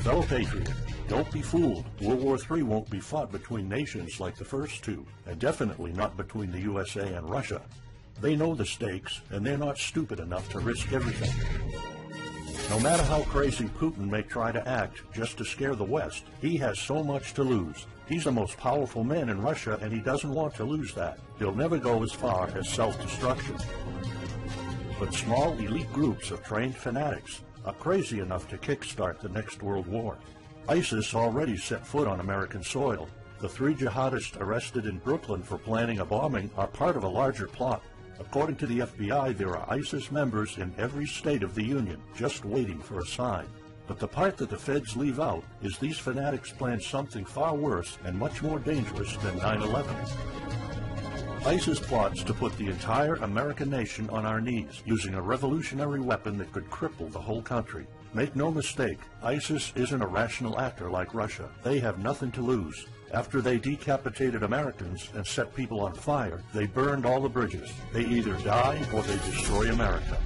Fellow patriot, don't be fooled. World War III won't be fought between nations like the first two, and definitely not between the USA and Russia. They know the stakes, and they're not stupid enough to risk everything. No matter how crazy Putin may try to act just to scare the West, he has so much to lose. He's the most powerful man in Russia, and he doesn't want to lose that. He'll never go as far as self-destruction. But small elite groups of trained fanatics are crazy enough to kickstart the next world war. ISIS already set foot on American soil. The 3 jihadists arrested in Brooklyn for planning a bombing are part of a larger plot. According to the FBI, there are ISIS members in every state of the Union, just waiting for a sign. But the part that the feds leave out is these fanatics planned something far worse and much more dangerous than 9/11. ISIS plots to put the entire American nation on our knees, using a revolutionary weapon that could cripple the whole country. Make no mistake, ISIS isn't a rational actor like Russia. They have nothing to lose. After they decapitated Americans and set people on fire, they burned all the bridges. They either die or they destroy America.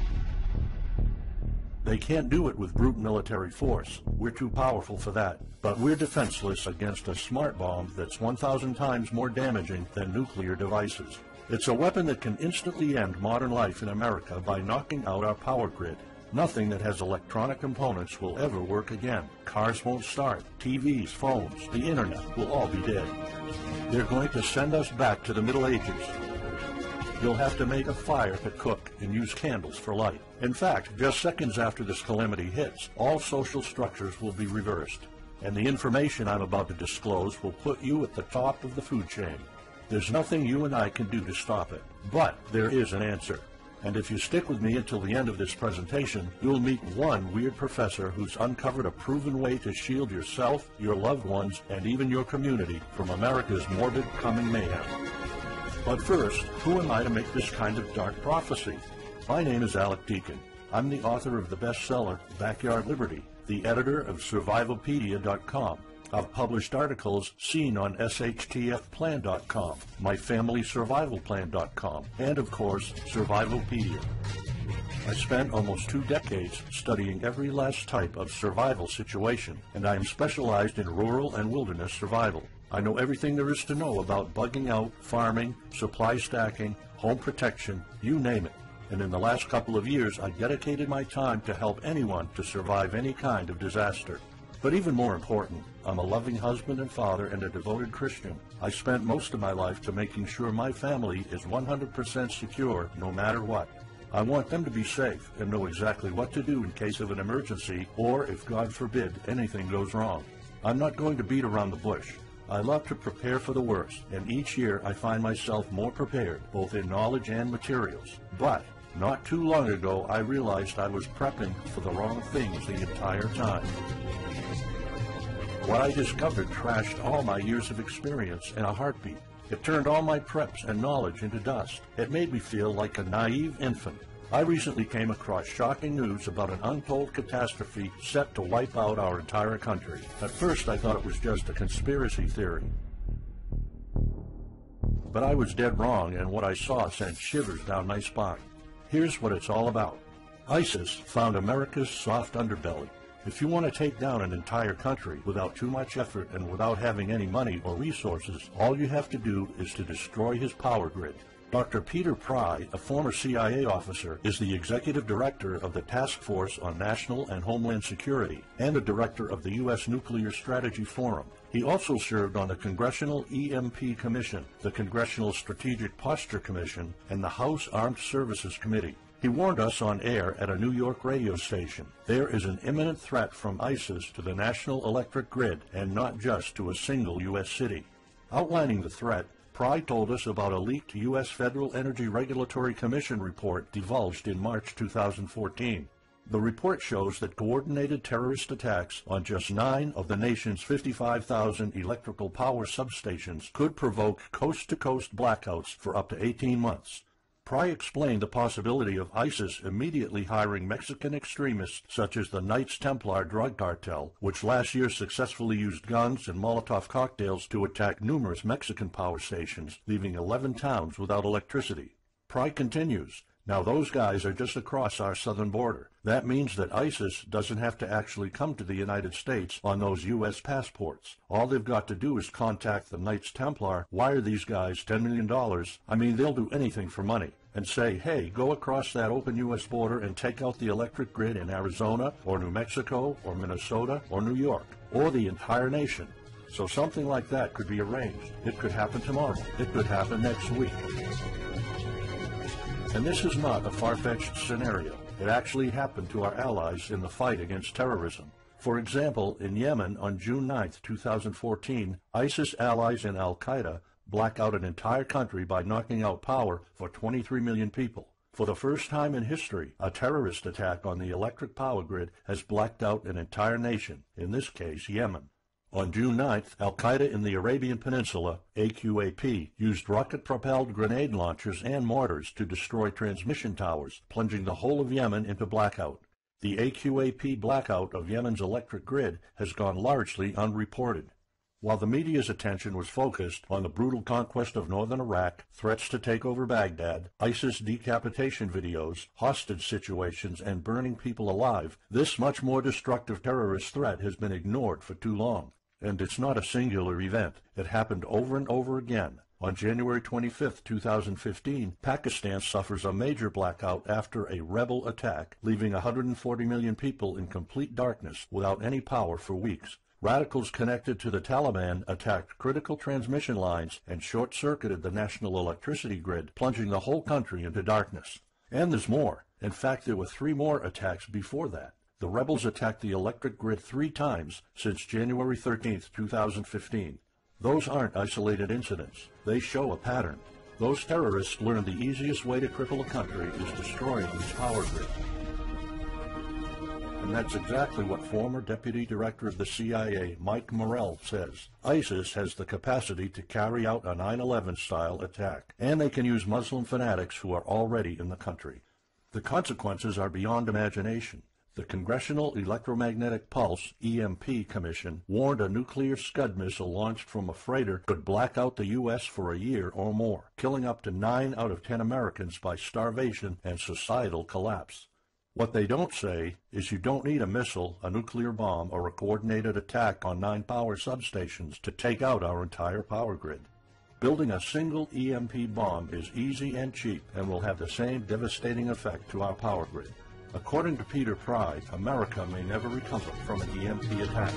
They can't do it with brute military force. We're too powerful for that. But we're defenseless against a smart bomb that's 1,000 times more damaging than nuclear devices. It's a weapon that can instantly end modern life in America by knocking out our power grid. Nothing that has electronic components will ever work again. Cars won't start. TVs, phones, the internet will all be dead. They're going to send us back to the Middle Ages. You'll have to make a fire to cook and use candles for light. In fact, just seconds after this calamity hits, all social structures will be reversed. And the information I'm about to disclose will put you at the top of the food chain. There's nothing you and I can do to stop it. But there is an answer. And if you stick with me until the end of this presentation, you'll meet one weird professor who's uncovered a proven way to shield yourself, your loved ones, and even your community from America's morbid coming mayhem. But first, who am I to make this kind of dark prophecy? My name is Alec Deacon. I'm the author of the bestseller, Backyard Liberty, the editor of Survivalopedia.com. I've published articles seen on SHTFplan.com, MyFamilySurvivalPlan.com, and of course, Survivalopedia. I spent almost 2 decades studying every last type of survival situation, and I am specialized in rural and wilderness survival. I know everything there is to know about bugging out, farming, supply stacking, home protection, you name it. And in the last couple of years, I dedicated my time to help anyone to survive any kind of disaster. But even more important, I'm a loving husband and father and a devoted Christian. I spent most of my life to making sure my family is 100% secure no matter what. I want them to be safe and know exactly what to do in case of an emergency or, if God forbid, anything goes wrong. I'm not going to beat around the bush. I love to prepare for the worst, and each year I find myself more prepared, both in knowledge and materials. But not too long ago, I realized I was prepping for the wrong things the entire time. What I discovered trashed all my years of experience in a heartbeat. It turned all my preps and knowledge into dust. It made me feel like a naive infant. I recently came across shocking news about an untold catastrophe set to wipe out our entire country. At first, I thought it was just a conspiracy theory. But I was dead wrong, and what I saw sent shivers down my spine. Here's what it's all about. ISIS found America's soft underbelly. If you want to take down an entire country without too much effort and without having any money or resources, all you have to do is to destroy his power grid. Dr. Peter Pry, a former CIA officer, is the executive director of the Task Force on National and Homeland Security and the director of the U.S. Nuclear Strategy Forum. He also served on the Congressional EMP Commission, the Congressional Strategic Posture Commission, and the House Armed Services Committee. He warned us on air at a New York radio station. There is an imminent threat from ISIS to the national electric grid, and not just to a single U.S. city. Outlining the threat, Pry told us about a leaked U.S. Federal Energy Regulatory Commission report divulged in March 2014. The report shows that coordinated terrorist attacks on just 9 of the nation's 55,000 electrical power substations could provoke coast-to-coast blackouts for up to 18 months. Pry explained the possibility of ISIS immediately hiring Mexican extremists such as the Knights Templar drug cartel, which last year successfully used guns and Molotov cocktails to attack numerous Mexican power stations, leaving 11 towns without electricity. Pry continues, Now those guys are just across our southern border. That means that ISIS doesn't have to actually come to the United States on those U.S. passports. All they've got to do is contact the Knights Templar, wire these guys $10 million, I mean they'll do anything for money, and say, hey, go across that open U.S. border and take out the electric grid in Arizona or New Mexico or Minnesota or New York or the entire nation. So something like that could be arranged. It could happen tomorrow. It could happen next week. And this is not a far-fetched scenario. It actually happened to our allies in the fight against terrorism. For example, in Yemen on June 9, 2014, ISIS allies in al-Qaeda black out an entire country by knocking out power for 23 million people. For the first time in history, a terrorist attack on the electric power grid has blacked out an entire nation, in this case Yemen. On June 9th, al-Qaeda in the Arabian Peninsula, AQAP, used rocket-propelled grenade launchers and mortars to destroy transmission towers, plunging the whole of Yemen into blackout. The AQAP blackout of Yemen's electric grid has gone largely unreported. While the media's attention was focused on the brutal conquest of northern Iraq, threats to take over Baghdad, ISIS decapitation videos, hostage situations, and burning people alive, this much more destructive terrorist threat has been ignored for too long. And it's not a singular event. It happened over and over again. On January 25, 2015, Pakistan suffers a major blackout after a rebel attack, leaving 140 million people in complete darkness without any power for weeks. Radicals connected to the Taliban attacked critical transmission lines and short-circuited the national electricity grid, plunging the whole country into darkness. And there's more. In fact, there were 3 more attacks before that. The rebels attacked the electric grid 3 times since January 13, 2015. Those aren't isolated incidents. They show a pattern. Those terrorists learned the easiest way to cripple a country is destroying its power grid. And that's exactly what former Deputy Director of the CIA, Mike Morrell, says. ISIS has the capacity to carry out a 9/11-style attack, and they can use Muslim fanatics who are already in the country. The consequences are beyond imagination. The Congressional Electromagnetic Pulse, EMP, Commission warned a nuclear Scud missile launched from a freighter could black out the U.S. for a year or more, killing up to 9 out of 10 Americans by starvation and societal collapse. What they don't say is you don't need a missile, a nuclear bomb, or a coordinated attack on 9 power substations to take out our entire power grid. Building a single EMP bomb is easy and cheap and will have the same devastating effect to our power grid. According to Peter Pry, America may never recover from an EMP attack.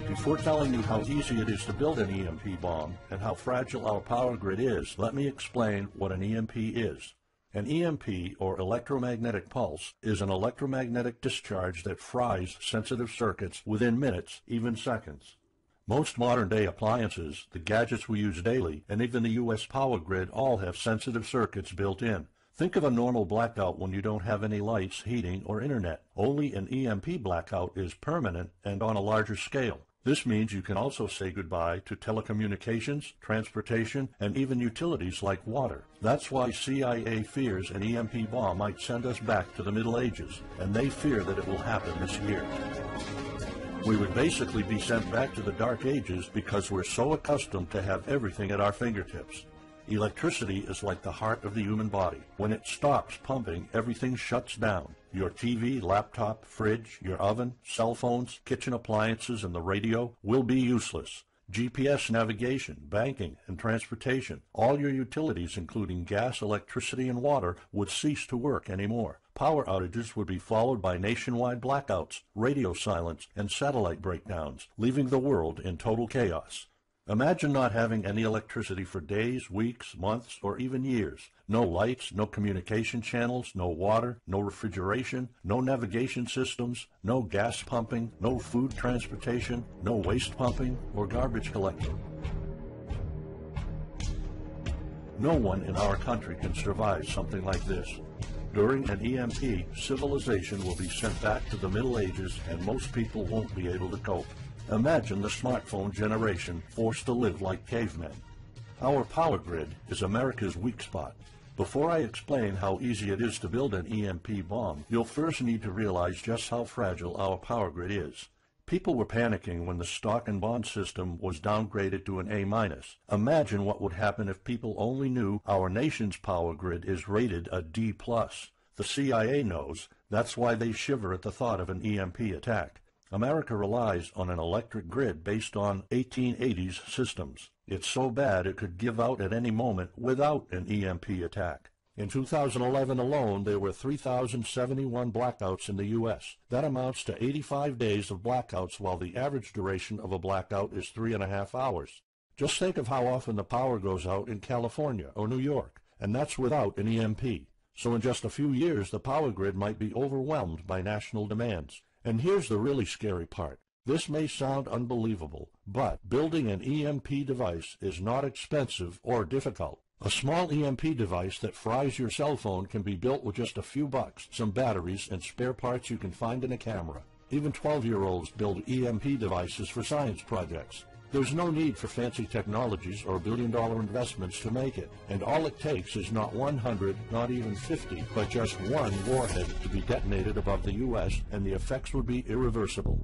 Before telling you how easy it is to build an EMP bomb and how fragile our power grid is, let me explain what an EMP is. An EMP, or electromagnetic pulse, is an electromagnetic discharge that fries sensitive circuits within minutes, even seconds. Most modern-day appliances, the gadgets we use daily, and even the U.S. power grid all have sensitive circuits built in. Think of a normal blackout when you don't have any lights, heating, or internet. Only an EMP blackout is permanent and on a larger scale. This means you can also say goodbye to telecommunications, transportation, and even utilities like water. That's why CIA fears an EMP bomb might send us back to the Middle Ages, and they fear that it will happen this year. We would basically be sent back to the Dark Ages because we're so accustomed to have everything at our fingertips. Electricity is like the heart of the human body. When it stops pumping, everything shuts down. Your TV, laptop, fridge, your oven, cell phones, kitchen appliances, and the radio will be useless. GPS navigation, banking, and transportation, all your utilities, including gas, electricity, and water, would cease to work anymore. Power outages would be followed by nationwide blackouts, radio silence, and satellite breakdowns, leaving the world in total chaos. Imagine not having any electricity for days, weeks, months, or even years. No lights, no communication channels, no water, no refrigeration, no navigation systems, no gas pumping, no food transportation, no waste pumping, or garbage collecting. No one in our country can survive something like this. During an EMP, civilization will be sent back to the Middle Ages and most people won't be able to cope. Imagine the smartphone generation forced to live like cavemen. Our power grid is America's weak spot. Before I explain how easy it is to build an EMP bomb, you'll first need to realize just how fragile our power grid is. People were panicking when the stock and bond system was downgraded to an A-. Imagine what would happen if people only knew our nation's power grid is rated a D+. The CIA knows. That's why they shiver at the thought of an EMP attack. America relies on an electric grid based on 1880s systems. It's so bad it could give out at any moment without an EMP attack. In 2011 alone, there were 3,071 blackouts in the U.S. That amounts to 85 days of blackouts, while the average duration of a blackout is 3.5 hours. Just think of how often the power goes out in California or New York, and that's without an EMP. So in just a few years, the power grid might be overwhelmed by national demands. And here's the really scary part. This may sound unbelievable, but building an EMP device is not expensive or difficult. A small EMP device that fries your cell phone can be built with just a few bucks, some batteries, and spare parts you can find in a camera. Even 12-year-olds build EMP devices for science projects. There's no need for fancy technologies or billion-dollar investments to make it, and all it takes is not 100, not even 50, but just one warhead to be detonated above the U.S., and the effects would be irreversible.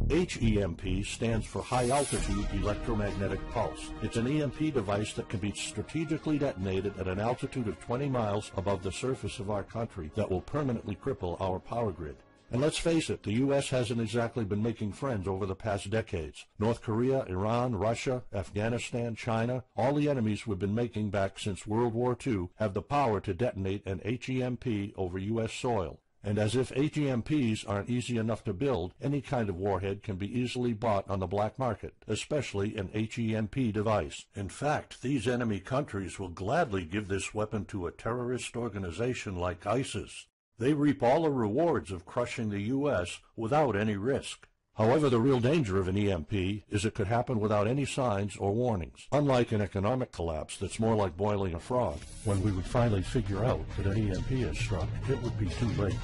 HEMP stands for High Altitude Electromagnetic Pulse. It's an EMP device that can be strategically detonated at an altitude of 20 miles above the surface of our country that will permanently cripple our power grid. And let's face it, the U.S. hasn't exactly been making friends over the past decades. North Korea, Iran, Russia, Afghanistan, China, all the enemies we've been making back since World War II have the power to detonate an HEMP over U.S. soil. And as if HEMPs aren't easy enough to build, any kind of warhead can be easily bought on the black market, especially an HEMP device. In fact, these enemy countries will gladly give this weapon to a terrorist organization like ISIS. They reap all the rewards of crushing the U.S. without any risk. However, the real danger of an EMP is it could happen without any signs or warnings. Unlike an economic collapse that's more like boiling a frog, when we would finally figure out that an EMP has struck, it would be too late.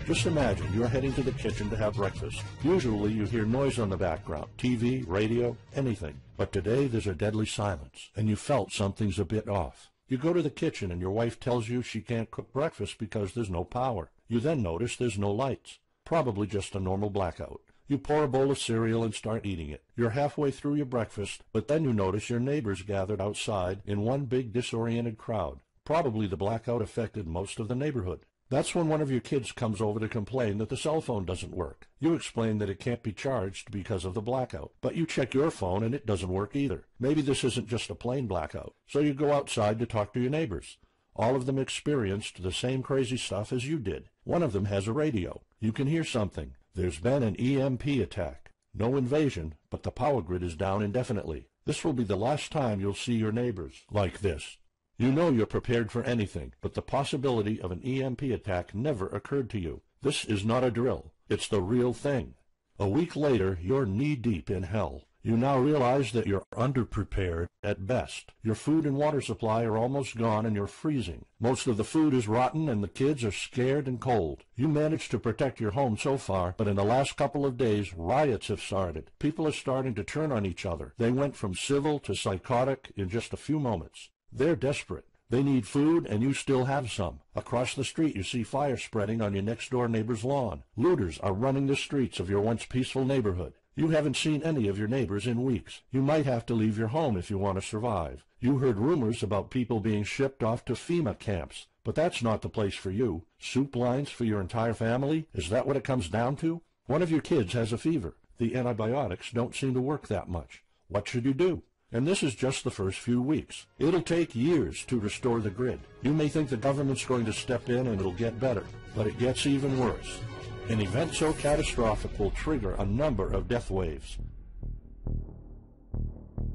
Just imagine you're heading to the kitchen to have breakfast. Usually you hear noise on the background, TV, radio, anything. But today there's a deadly silence, and you felt something's a bit off. You go to the kitchen and your wife tells you she can't cook breakfast because there's no power. You then notice there's no lights. Probably just a normal blackout. You pour a bowl of cereal and start eating it. You're halfway through your breakfast, but then you notice your neighbors gathered outside in one big disoriented crowd. Probably the blackout affected most of the neighborhood. That's when one of your kids comes over to complain that the cell phone doesn't work. You explain that it can't be charged because of the blackout, but you check your phone and it doesn't work either. Maybe this isn't just a plain blackout, so you go outside to talk to your neighbors. All of them experienced the same crazy stuff as you did. One of them has a radio. You can hear something. There's been an EMP attack. No invasion, but the power grid is down indefinitely. This will be the last time you'll see your neighbors like this. You know you're prepared for anything, but the possibility of an EMP attack never occurred to you. This is not a drill. It's the real thing. A week later, you're knee-deep in hell. You now realize that you're underprepared at best. Your food and water supply are almost gone and you're freezing. Most of the food is rotten and the kids are scared and cold. You managed to protect your home so far, but in the last couple of days, riots have started. People are starting to turn on each other. They went from civil to psychotic in just a few moments. They're desperate. They need food, and you still have some. Across the street, you see fire spreading on your next-door neighbor's lawn. Looters are running the streets of your once peaceful neighborhood. You haven't seen any of your neighbors in weeks. You might have to leave your home if you want to survive. You heard rumors about people being shipped off to FEMA camps, but that's not the place for you. Soup lines for your entire family? Is that what it comes down to? One of your kids has a fever. The antibiotics don't seem to work that much. What should you do? And this is just the first few weeks. It'll take years to restore the grid. You may think the government's going to step in and it'll get better, but it gets even worse. An event so catastrophic will trigger a number of death waves.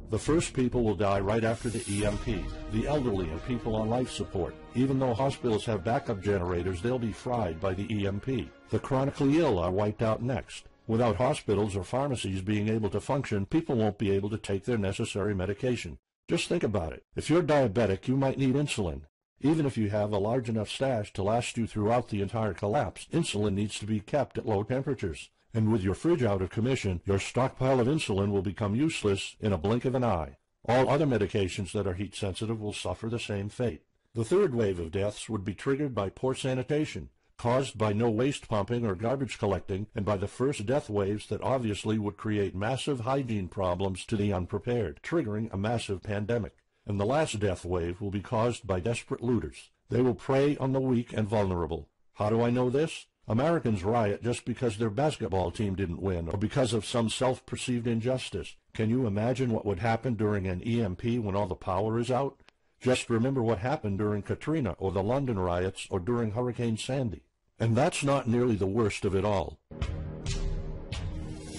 The first people will die right after the EMP, the elderly and people on life support. Even though hospitals have backup generators, they'll be fried by the EMP. The chronically ill are wiped out next. Without hospitals or pharmacies being able to function, people won't be able to take their necessary medication. Just think about it. If you're diabetic, you might need insulin. Even if you have a large enough stash to last you throughout the entire collapse, insulin needs to be kept at low temperatures. And with your fridge out of commission, your stockpile of insulin will become useless in a blink of an eye. All other medications that are heat sensitive will suffer the same fate. The third wave of deaths would be triggered by poor sanitation. caused by no waste pumping or garbage collecting, and by the first death waves that obviously would create massive hygiene problems to the unprepared, triggering a massive pandemic. And the last death wave will be caused by desperate looters. They will prey on the weak and vulnerable. How do I know this? Americans riot just because their basketball team didn't win or because of some self-perceived injustice. Can you imagine what would happen during an EMP when all the power is out? Just remember what happened during Katrina or the London riots or during Hurricane Sandy. And that's not nearly the worst of it all.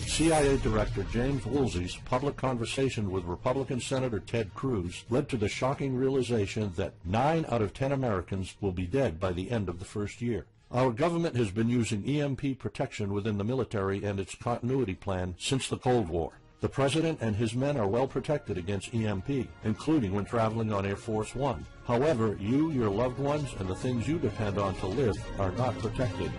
CIA Director James Woolsey's public conversation with Republican Senator Ted Cruz led to the shocking realization that 9 out of 10 Americans will be dead by the end of the first year. Our government has been using EMP protection within the military and its continuity plan since the Cold War. The President and his men are well protected against EMP, including when traveling on Air Force One. However, you, your loved ones, and the things you depend on to live are not protected.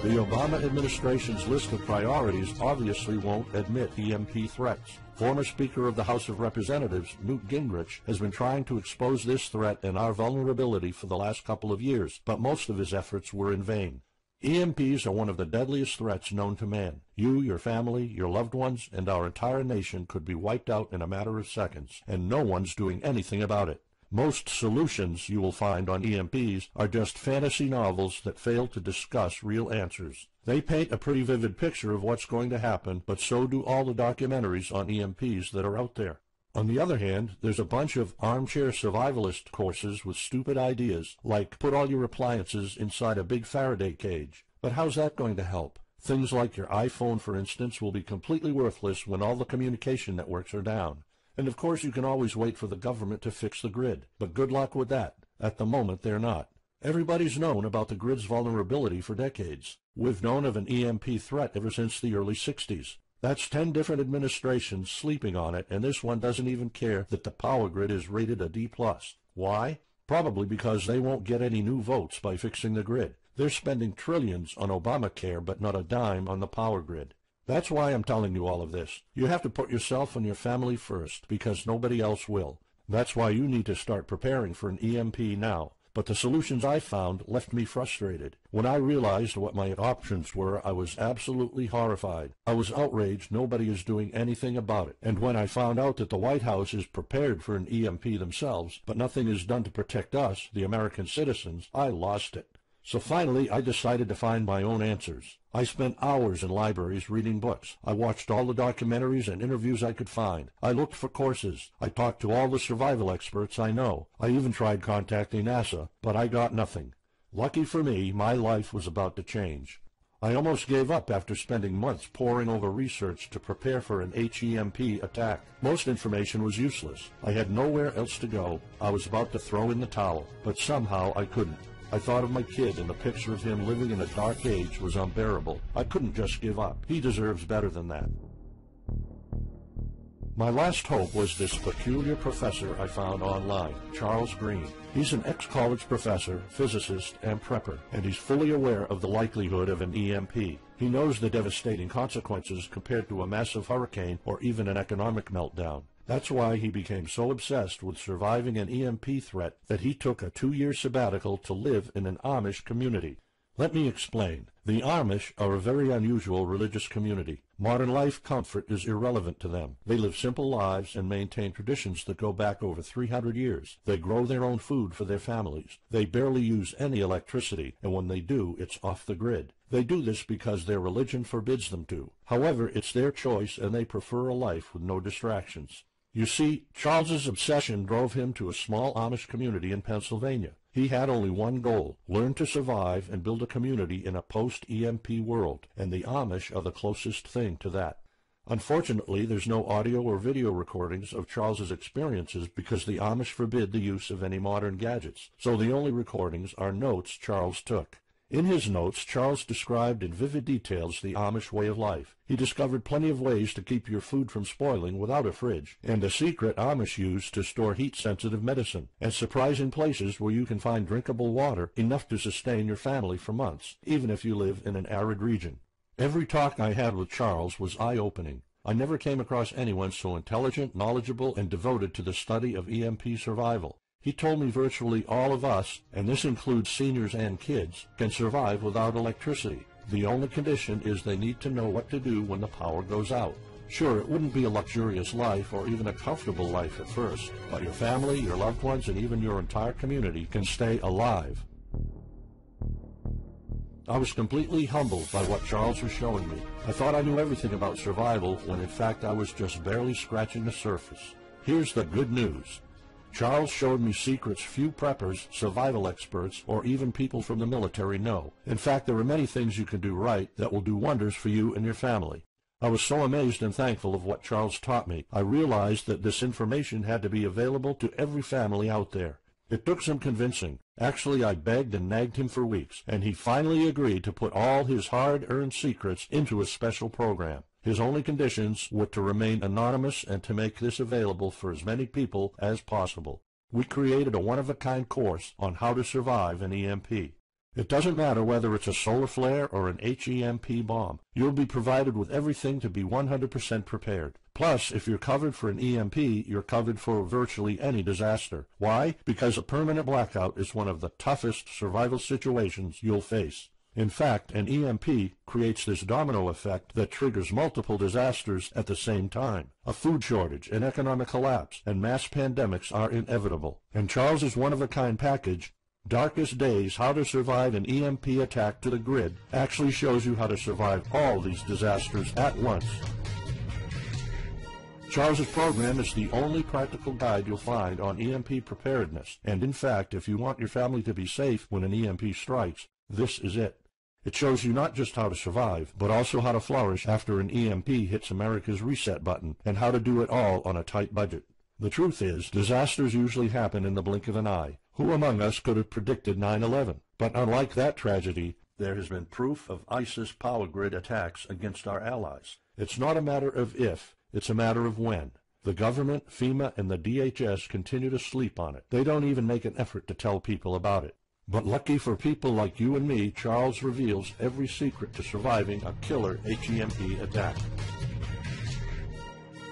The Obama administration's list of priorities obviously won't admit EMP threats. Former Speaker of the House of Representatives, Newt Gingrich, has been trying to expose this threat and our vulnerability for the last couple of years, but most of his efforts were in vain. EMPs are one of the deadliest threats known to man. You, your family, your loved ones, and our entire nation could be wiped out in a matter of seconds, and no one's doing anything about it. Most solutions you will find on EMPs are just fantasy novels that fail to discuss real answers. They paint a pretty vivid picture of what's going to happen, but so do all the documentaries on EMPs that are out there. On the other hand, there's a bunch of armchair survivalist courses with stupid ideas, like put all your appliances inside a big Faraday cage. But how's that going to help? Things like your iPhone, for instance, will be completely worthless when all the communication networks are down. And of course you can always wait for the government to fix the grid, but good luck with that. At the moment they're not. Everybody's known about the grid's vulnerability for decades. We've known of an EMP threat ever since the early 60s. That's 10 different administrations sleeping on it, and this one doesn't even care that the power grid is rated a D+. Why? Probably because they won't get any new votes by fixing the grid. They're spending trillions on Obamacare, but not a dime on the power grid. That's why I'm telling you all of this. You have to put yourself and your family first, because nobody else will. That's why you need to start preparing for an EMP now. But the solutions I found left me frustrated. When I realized what my options were, I was absolutely horrified. I was outraged nobody is doing anything about it. And when I found out that the White House is prepared for an EMP themselves, but nothing is done to protect us, the American citizens, I lost it. So finally, I decided to find my own answers. I spent hours in libraries reading books. I watched all the documentaries and interviews I could find. I looked for courses. I talked to all the survival experts I know. I even tried contacting NASA, but I got nothing. Lucky for me, my life was about to change. I almost gave up after spending months poring over research to prepare for an HEMP attack. Most information was useless. I had nowhere else to go. I was about to throw in the towel, but somehow I couldn't. I thought of my kid, and the picture of him living in a dark age was unbearable. I couldn't just give up. He deserves better than that. My last hope was this peculiar professor I found online, Charles Green. He's an ex-college professor, physicist, and prepper, and he's fully aware of the likelihood of an EMP. He knows the devastating consequences compared to a massive hurricane or even an economic meltdown. That's why he became so obsessed with surviving an EMP threat that he took a 2-year sabbatical to live in an Amish community. Let me explain. The Amish are a very unusual religious community. Modern life comfort is irrelevant to them. They live simple lives and maintain traditions that go back over 300 years. They grow their own food for their families. They barely use any electricity, and when they do, it's off the grid. They do this because their religion forbids them to. However, it's their choice, and they prefer a life with no distractions. You see, Charles's obsession drove him to a small Amish community in Pennsylvania. He had only one goal: learn to survive and build a community in a post-EMP world, and the Amish are the closest thing to that. Unfortunately, there's no audio or video recordings of Charles's experiences because the Amish forbid the use of any modern gadgets, so the only recordings are notes Charles took. In his notes, Charles described in vivid details the Amish way of life. He discovered plenty of ways to keep your food from spoiling without a fridge, and a secret Amish use to store heat-sensitive medicine, and surprising places where you can find drinkable water enough to sustain your family for months, even if you live in an arid region. Every talk I had with Charles was eye-opening. I never came across anyone so intelligent, knowledgeable, and devoted to the study of EMP survival. He told me virtually all of us, and this includes seniors and kids, can survive without electricity. The only condition is they need to know what to do when the power goes out. Sure, it wouldn't be a luxurious life or even a comfortable life at first, but your family, your loved ones, and even your entire community can stay alive. I was completely humbled by what Charles was showing me. I thought I knew everything about survival when in fact I was just barely scratching the surface. Here's the good news. Charles showed me secrets few preppers, survival experts, or even people from the military know. In fact, there are many things you can do right that will do wonders for you and your family. I was so amazed and thankful of what Charles taught me. I realized that this information had to be available to every family out there. It took some convincing. Actually, I begged and nagged him for weeks, and he finally agreed to put all his hard-earned secrets into a special program. His only conditions were to remain anonymous and to make this available for as many people as possible. We created a one-of-a-kind course on how to survive an EMP. It doesn't matter whether it's a solar flare or an HEMP bomb. You'll be provided with everything to be 100% prepared. Plus, if you're covered for an EMP, you're covered for virtually any disaster. Why? Because a permanent blackout is one of the toughest survival situations you'll face. In fact, an EMP creates this domino effect that triggers multiple disasters at the same time. A food shortage, an economic collapse, and mass pandemics are inevitable. And Charles's one-of-a-kind package, Darkest Days, How to Survive an EMP Attack to the Grid, actually shows you how to survive all these disasters at once. Charles's program is the only practical guide you'll find on EMP preparedness, and in fact, if you want your family to be safe when an EMP strikes, this is it. It shows you not just how to survive, but also how to flourish after an EMP hits America's reset button, and how to do it all on a tight budget. The truth is, disasters usually happen in the blink of an eye. Who among us could have predicted 9/11? But unlike that tragedy, there has been proof of ISIS power grid attacks against our allies. It's not a matter of if, it's a matter of when. The government, FEMA, and the DHS continue to sleep on it. They don't even make an effort to tell people about it. But lucky for people like you and me, Charles reveals every secret to surviving a killer HEMP attack.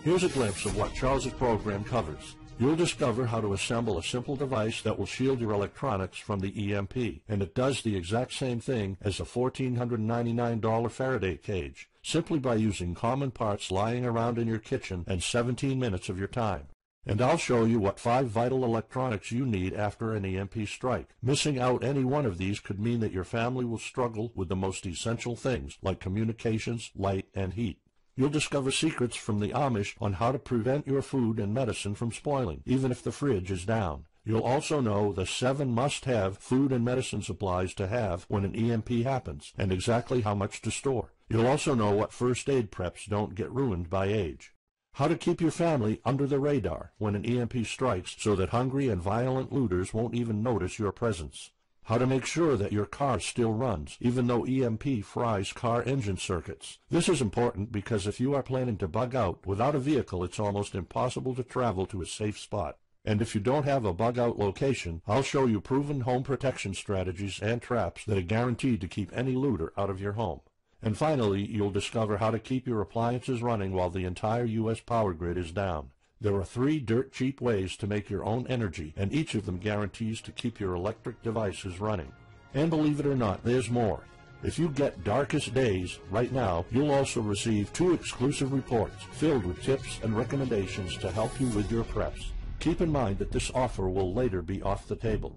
Here's a glimpse of what Charles's program covers. You'll discover how to assemble a simple device that will shield your electronics from the EMP, and it does the exact same thing as a $1,499 Faraday cage, simply by using common parts lying around in your kitchen and 17 minutes of your time. And I'll show you what 5 vital electronics you need after an EMP strike. Missing out any one of these could mean that your family will struggle with the most essential things, like communications, light, and heat. You'll discover secrets from the Amish on how to prevent your food and medicine from spoiling, even if the fridge is down. You'll also know the 7 must-have food and medicine supplies to have when an EMP happens, and exactly how much to store. You'll also know what first aid preps don't get ruined by age. How to keep your family under the radar when an EMP strikes so that hungry and violent looters won't even notice your presence. How to make sure that your car still runs, even though EMP fries car engine circuits. This is important because if you are planning to bug out, without a vehicle it's almost impossible to travel to a safe spot. And if you don't have a bug-out location, I'll show you proven home protection strategies and traps that are guaranteed to keep any looter out of your home. And finally, you'll discover how to keep your appliances running while the entire U.S. power grid is down. There are 3 dirt-cheap ways to make your own energy, and each of them guarantees to keep your electric devices running. And believe it or not, there's more. If you get Darkest Days right now, you'll also receive 2 exclusive reports filled with tips and recommendations to help you with your preps. Keep in mind that this offer will later be off the table.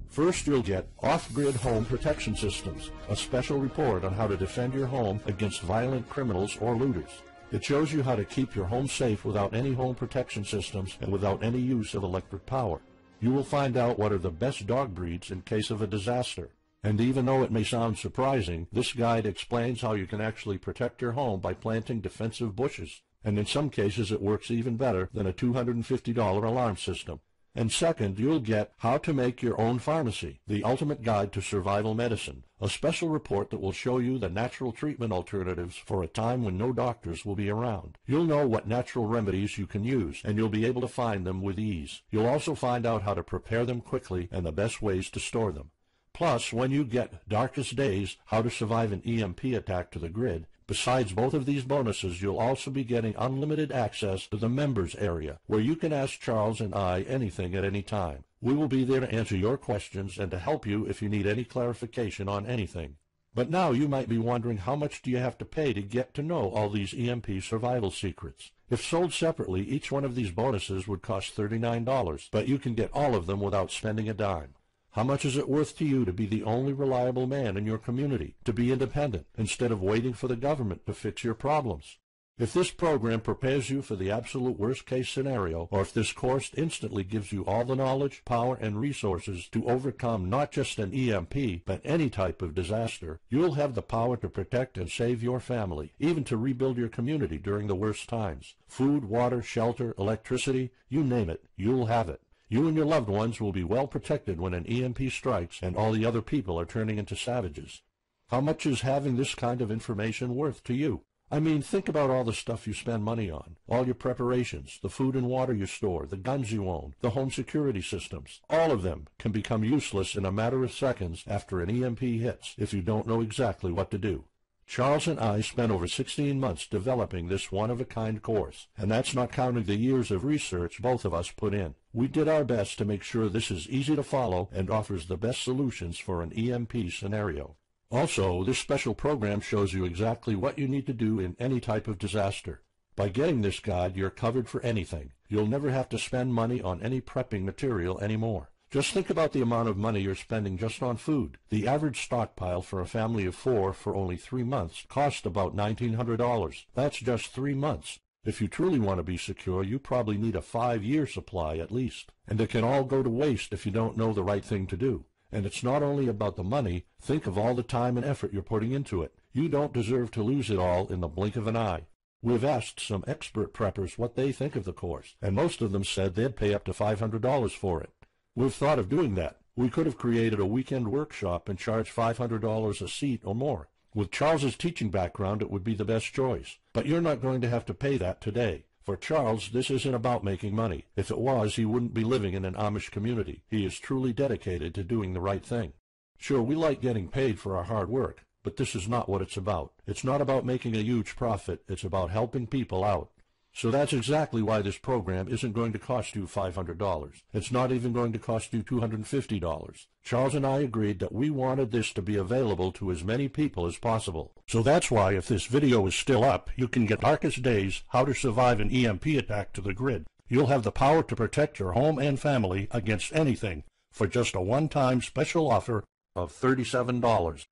First, you'll get Off-Grid Home Protection Systems, a special report on how to defend your home against violent criminals or looters. It shows you how to keep your home safe without any home protection systems and without any use of electric power. You will find out what are the best dog breeds in case of a disaster. And even though it may sound surprising, this guide explains how you can actually protect your home by planting defensive bushes. And in some cases it works even better than a $250 alarm system. And second, you'll get How to Make Your Own Pharmacy, the ultimate guide to survival medicine, a special report that will show you the natural treatment alternatives for a time when no doctors will be around. You'll know what natural remedies you can use, and you'll be able to find them with ease. You'll also find out how to prepare them quickly and the best ways to store them. Plus, when you get Darkest Days, How to Survive an EMP Attack to the Grid, Besides both of these bonuses, you'll also be getting unlimited access to the members area, where you can ask Charles and I anything at any time. We will be there to answer your questions and to help you if you need any clarification on anything. But now you might be wondering, how much do you have to pay to get to know all these EMP survival secrets? If sold separately, each one of these bonuses would cost $39, but you can get all of them without spending a dime. How much is it worth to you to be the only reliable man in your community, to be independent, instead of waiting for the government to fix your problems? If this program prepares you for the absolute worst-case scenario, or if this course instantly gives you all the knowledge, power, and resources to overcome not just an EMP, but any type of disaster, you'll have the power to protect and save your family, even to rebuild your community during the worst times. Food, water, shelter, electricity, you name it, you'll have it. You and your loved ones will be well protected when an EMP strikes and all the other people are turning into savages. How much is having this kind of information worth to you? I mean, think about all the stuff you spend money on, all your preparations, the food and water you store, the guns you own, the home security systems. All of them can become useless in a matter of seconds after an EMP hits if you don't know exactly what to do. Charles and I spent over 16 months developing this one-of-a-kind course, and that's not counting the years of research both of us put in. We did our best to make sure this is easy to follow and offers the best solutions for an EMP scenario. Also, this special program shows you exactly what you need to do in any type of disaster. By getting this guide, you're covered for anything. You'll never have to spend money on any prepping material anymore. Just think about the amount of money you're spending just on food. The average stockpile for a family of 4 for only 3 months cost about $1,900. That's just 3 months. If you truly want to be secure, you probably need a 5-year supply at least. And it can all go to waste if you don't know the right thing to do. And it's not only about the money. Think of all the time and effort you're putting into it. You don't deserve to lose it all in the blink of an eye. We've asked some expert preppers what they think of the course, and most of them said they'd pay up to $500 for it. We've thought of doing that. We could have created a weekend workshop and charged $500 a seat or more. With Charles's teaching background, it would be the best choice. But you're not going to have to pay that today. For Charles, this isn't about making money. If it was, he wouldn't be living in an Amish community. He is truly dedicated to doing the right thing. Sure, we like getting paid for our hard work, but this is not what it's about. It's not about making a huge profit. It's about helping people out. So that's exactly why this program isn't going to cost you $500. It's not even going to cost you $250. Charles and I agreed that we wanted this to be available to as many people as possible. So that's why, if this video is still up, you can get Darkest Days, How to Survive an EMP Attack to the grid. You'll have the power to protect your home and family against anything for just a one-time special offer of $37.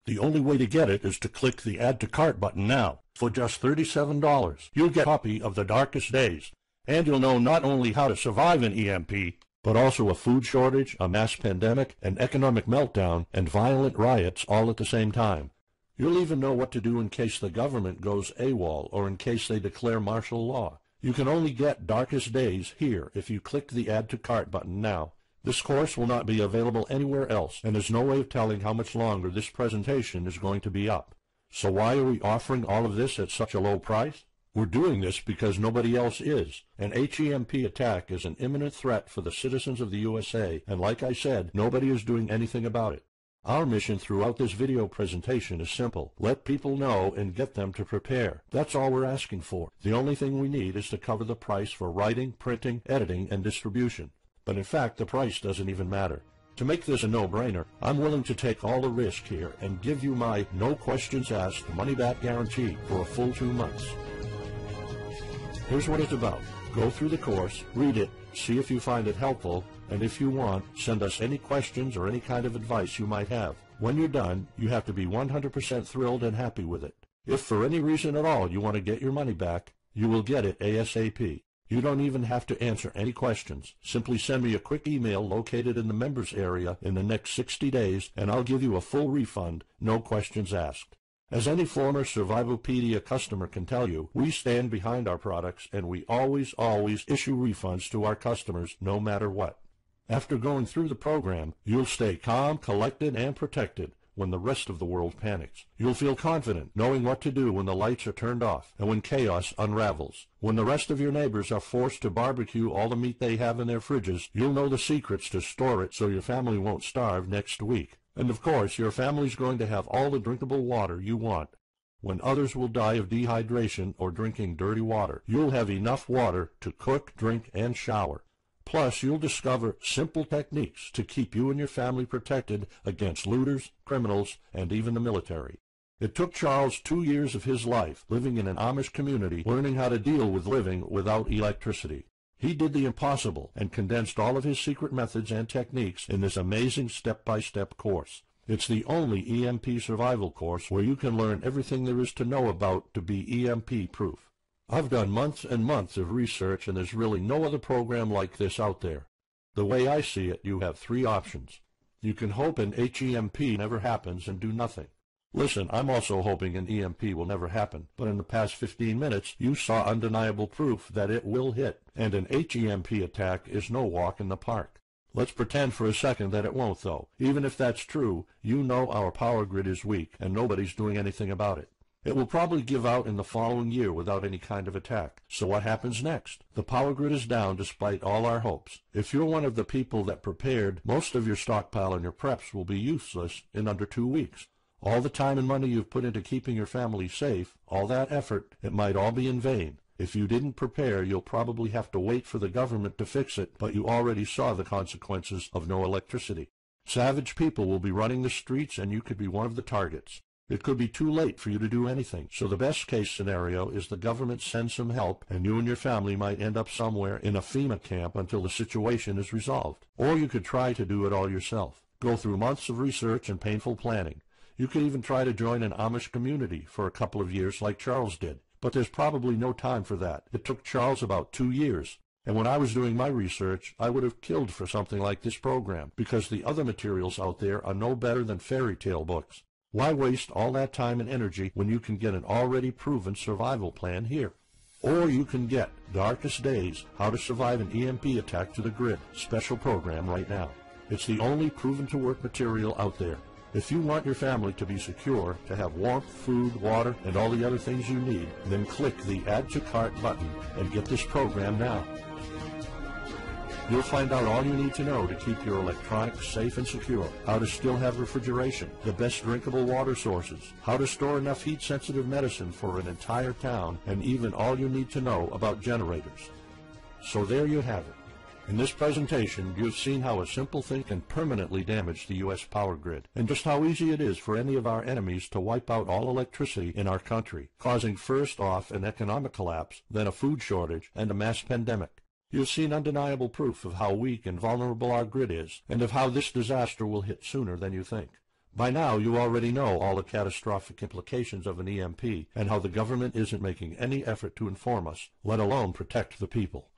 The only way to get it is to click the Add to Cart button now. For just $37, you'll get a copy of The Darkest Days, and you'll know not only how to survive an EMP, but also a food shortage, a mass pandemic, an economic meltdown, and violent riots all at the same time. You'll even know what to do in case the government goes AWOL or in case they declare martial law. You can only get Darkest Days here if you click the Add to Cart button now. This course will not be available anywhere else, and there's no way of telling how much longer this presentation is going to be up. So why are we offering all of this at such a low price? We're doing this because nobody else is. An HEMP attack is an imminent threat for the citizens of the USA, and like I said, nobody is doing anything about it. Our mission throughout this video presentation is simple. Let people know and get them to prepare. That's all we're asking for. The only thing we need is to cover the price for writing, printing, editing, and distribution. But in fact, the price doesn't even matter. To make this a no-brainer, I'm willing to take all the risk here and give you my no questions asked money-back guarantee for a full 2 months. Here's what it's about. Go through the course, read it, see if you find it helpful, and if you want, send us any questions or any kind of advice you might have. When you're done, you have to be 100% thrilled and happy with it. If for any reason at all you want to get your money back, you will get it ASAP. You don't even have to answer any questions. Simply send me a quick email located in the members area in the next 60 days, and I'll give you a full refund, no questions asked. As any former Survivalpedia customer can tell you, we stand behind our products, and we always issue refunds to our customers no matter what. After going through the program, you'll stay calm, collected, and protected when the rest of the world panics. You'll feel confident knowing what to do when the lights are turned off and when chaos unravels. When the rest of your neighbors are forced to barbecue all the meat they have in their fridges, you'll know the secrets to store it so your family won't starve next week. And of course, your family's going to have all the drinkable water you want. When others will die of dehydration or drinking dirty water, you'll have enough water to cook, drink, and shower. Plus, you'll discover simple techniques to keep you and your family protected against looters, criminals, and even the military. It took Charles 2 years of his life living in an Amish community learning how to deal with living without electricity. He did the impossible and condensed all of his secret methods and techniques in this amazing step-by-step course. It's the only EMP survival course where you can learn everything there is to know about to be EMP-proof. I've done months and months of research, and there's really no other program like this out there. The way I see it, you have 3 options. You can hope an HEMP never happens and do nothing. Listen, I'm also hoping an EMP will never happen, but in the past 15 minutes, you saw undeniable proof that it will hit, and an HEMP attack is no walk in the park. Let's pretend for a second that it won't, though. Even if that's true, you know our power grid is weak, and nobody's doing anything about it. It will probably give out in the following year without any kind of attack. So what happens next? The power grid is down despite all our hopes. If you're one of the people that prepared, most of your stockpile and your preps will be useless in under 2 weeks. All the time and money you've put into keeping your family safe, all that effort, it might all be in vain. If you didn't prepare, you'll probably have to wait for the government to fix it, but you already saw the consequences of no electricity. Savage people will be running the streets, and you could be one of the targets. It could be too late for you to do anything, so the best case scenario is the government sends some help, and you and your family might end up somewhere in a FEMA camp until the situation is resolved. Or you could try to do it all yourself. Go through months of research and painful planning. You could even try to join an Amish community for a couple of years like Charles did. But there's probably no time for that. It took Charles about 2 years. And when I was doing my research, I would have killed for something like this program, because the other materials out there are no better than fairy tale books. Why waste all that time and energy when you can get an already proven survival plan here? Or you can get Darkest Days, How to Survive an EMP Attack to the Grid, special program right now. It's the only proven-to-work material out there. If you want your family to be secure, to have warmth, food, water, and all the other things you need, then click the Add to Cart button and get this program now. You'll find out all you need to know to keep your electronics safe and secure, how to still have refrigeration, the best drinkable water sources, how to store enough heat-sensitive medicine for an entire town, and even all you need to know about generators. So there you have it. In this presentation, you've seen how a simple thing can permanently damage the U.S. power grid, and just how easy it is for any of our enemies to wipe out all electricity in our country, causing first off an economic collapse, then a food shortage, and a mass pandemic. You've seen undeniable proof of how weak and vulnerable our grid is, and of how this disaster will hit sooner than you think. By now, you already know all the catastrophic implications of an EMP, and how the government isn't making any effort to inform us, let alone protect the people.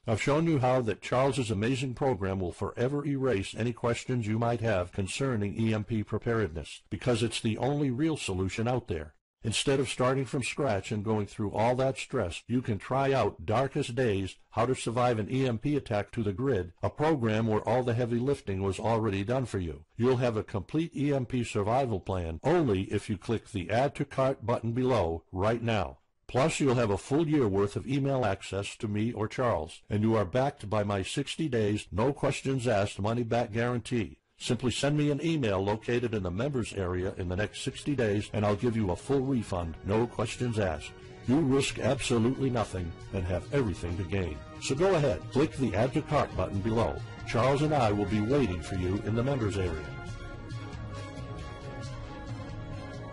I've shown you how that Charles's amazing program will forever erase any questions you might have concerning EMP preparedness, because it's the only real solution out there. Instead of starting from scratch and going through all that stress, you can try out Darkest Days, How to Survive an EMP Attack to the Grid, a program where all the heavy lifting was already done for you. You'll have a complete EMP survival plan only if you click the Add to Cart button below right now. Plus, you'll have a full year worth of email access to me or Charles, and you are backed by my 60 days, no questions asked money-back guarantee. Simply send me an email located in the members area in the next 60 days, and I'll give you a full refund, no questions asked. You risk absolutely nothing and have everything to gain. So go ahead, click the Add to Cart button below. Charles and I will be waiting for you in the members area.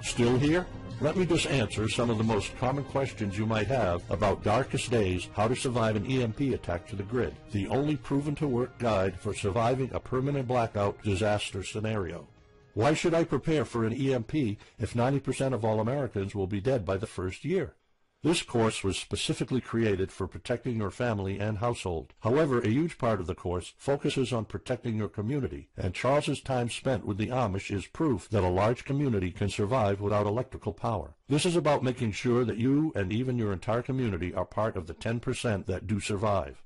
Still here? Let me just answer some of the most common questions you might have about Darkest Days, How to Survive an EMP Attack to the Grid, the only proven-to-work guide for surviving a permanent blackout disaster scenario. Why should I prepare for an EMP if 90% of all Americans will be dead by the first year? This course was specifically created for protecting your family and household. However, a huge part of the course focuses on protecting your community, and Charles's time spent with the Amish is proof that a large community can survive without electrical power. This is about making sure that you and even your entire community are part of the 10% that do survive.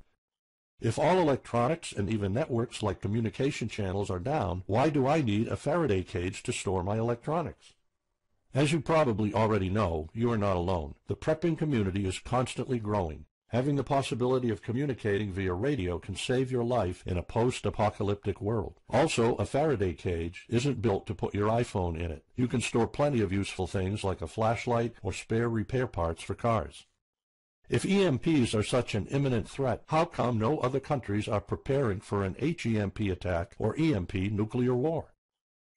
If all electronics and even networks like communication channels are down, why do I need a Faraday cage to store my electronics? As you probably already know, you are not alone. The prepping community is constantly growing. Having the possibility of communicating via radio can save your life in a post-apocalyptic world. Also, a Faraday cage isn't built to put your iPhone in it. You can store plenty of useful things like a flashlight or spare repair parts for cars. If EMPs are such an imminent threat, how come no other countries are preparing for an HEMP attack or EMP nuclear war?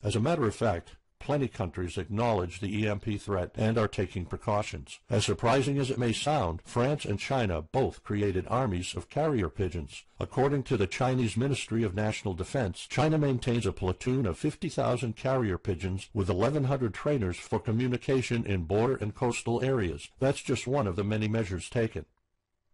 As a matter of fact, plenty countries acknowledge the EMP threat and are taking precautions. As surprising as it may sound, France and China both created armies of carrier pigeons. According to the Chinese Ministry of National Defense, China maintains a platoon of 50,000 carrier pigeons with 1,100 trainers for communication in border and coastal areas. That's just one of the many measures taken.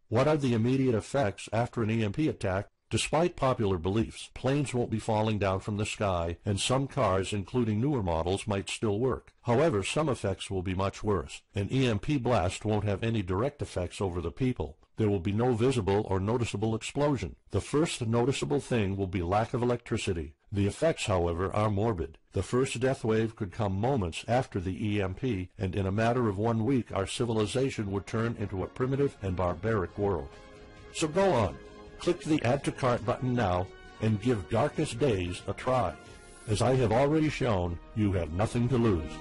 What are the immediate effects after an EMP attack? Despite popular beliefs, planes won't be falling down from the sky, and some cars, including newer models, might still work. However, some effects will be much worse. An EMP blast won't have any direct effects over the people. There will be no visible or noticeable explosion. The first noticeable thing will be lack of electricity. The effects, however, are morbid. The first death wave could come moments after the EMP, and in a matter of 1 week our civilization would turn into a primitive and barbaric world. So go on. Click the Add to Cart button now and give Darkest Days a try. As I have already shown, you have nothing to lose.